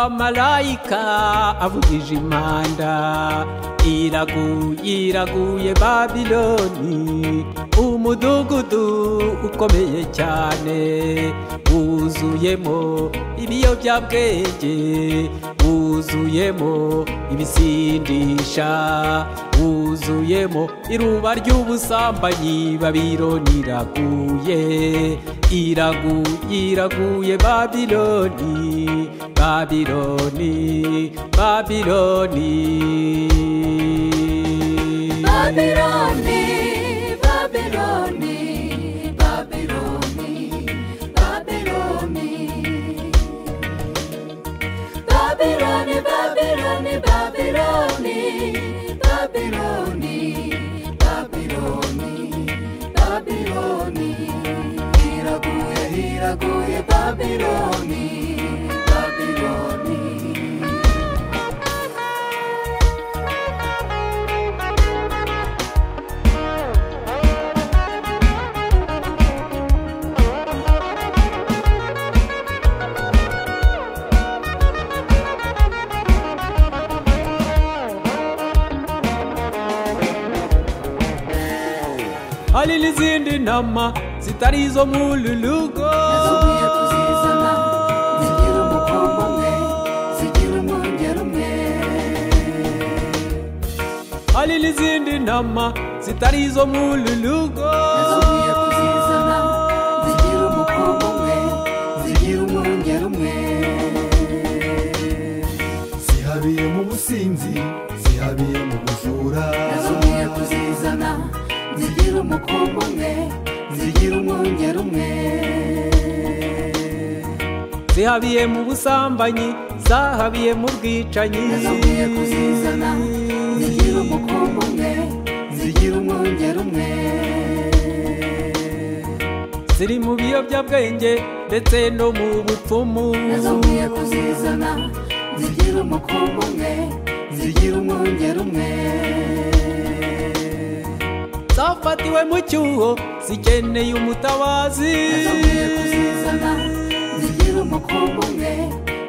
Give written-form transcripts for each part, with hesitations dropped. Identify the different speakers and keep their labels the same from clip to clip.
Speaker 1: malayika avugije impanda, iraguye Babiloni, umudugudu ukomeye cyane, wuzuyemo ibiyobyabwenge, wuzuyemo ibisindisha, wuzuyemo iruba ry'ubusambanyi. Babiloni iraguye Babiloni, Babiloni, Babiloni,
Speaker 2: Babiloni, Babiloni, Babiloni, Babiloni, Babiloni, Babiloni, Babiloni, Babiloni, Babiloni, Babiloni, iraguye Babiloni, Babiloni.
Speaker 1: Hari n'izindi ntama zitari izo mu rugo,
Speaker 2: nazongeye kuzizana zigira umukumbi umwe, zigira umwungeri umwe.
Speaker 1: hari n'izindi ntama zitari izo mu rugo,
Speaker 2: nazongeye kuzizana zigira umukumbi umwe, zigira umwungeri umwe.
Speaker 3: zihabiye mu businzi, zihabiye mu bujura,
Speaker 2: nazongeye kuzizana zigira umukumbi umwe, zigira umwungeri umwe.
Speaker 1: zihabiye mu busambanyi, zahabiye mu bwicanyi,
Speaker 2: nazongeye kuzizana zigira umukumbi umwe, zigira umwungeri umwe.
Speaker 1: ziri mu biyobyabwenge ndetse no mu bupfumu,
Speaker 2: nazongeye kuzizana zigira umukumbi umwe, zigira umwungeri umwe.
Speaker 1: zafatiwe mu cyuho zikeneye umutabazi,
Speaker 2: nazongeye kuzizana zigira umukumbi umwe,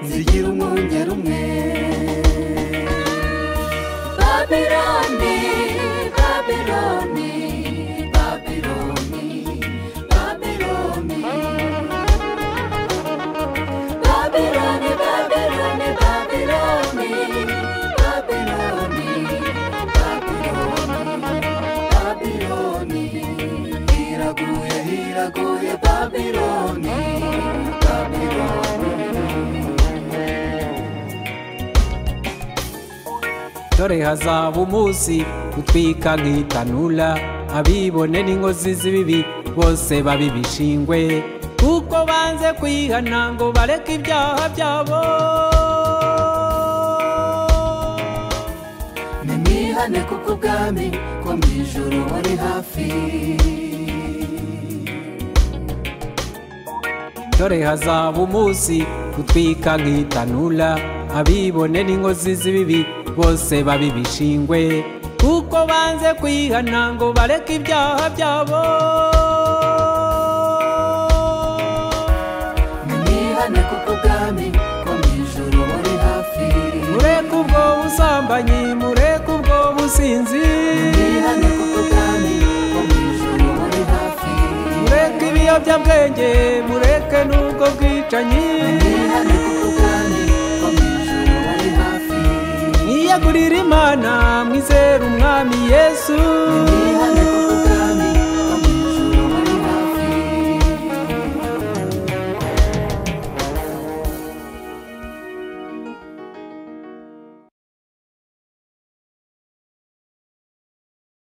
Speaker 2: zigira umwungeri umwe. Babiloni, Babiloni, Babiloni, Babiloni, Babiloni, Babiloni, Babiloni, Babiloni, Babiloni, iraguye Babiloni, Babiloni.
Speaker 1: dore hazaba umunsi utwika nk'itanura, abibone n'inkozi z'ibibi bose babibishingwe, kuko banze kwihana ngo bareke ibyaha byabo.
Speaker 2: nimwihane kuko ubwami ko mu ijuru buri hafi.
Speaker 1: dore hazaba umunsi utwika nk'itanura, abibone n'inkozi z'ibibi bose babibishingwe, kuko banze kwihana ngo bareke ibyaha byabo.
Speaker 2: nimwihane kuko ubwami ko mu ijuru buri hafi.
Speaker 1: mureke ubwo busambanyi, mureke ubwo businzi,
Speaker 2: nimwihane kuko ubwami ko mu ijuru buri hafi.
Speaker 1: mureke ibiyobyabwenge, mureke n'ubwo bwicanyi,
Speaker 2: nimwihane kuko ubwami ko mu ijuru buri hafi.
Speaker 1: mwiyegurire Imana, mwizere Umwami Yesu.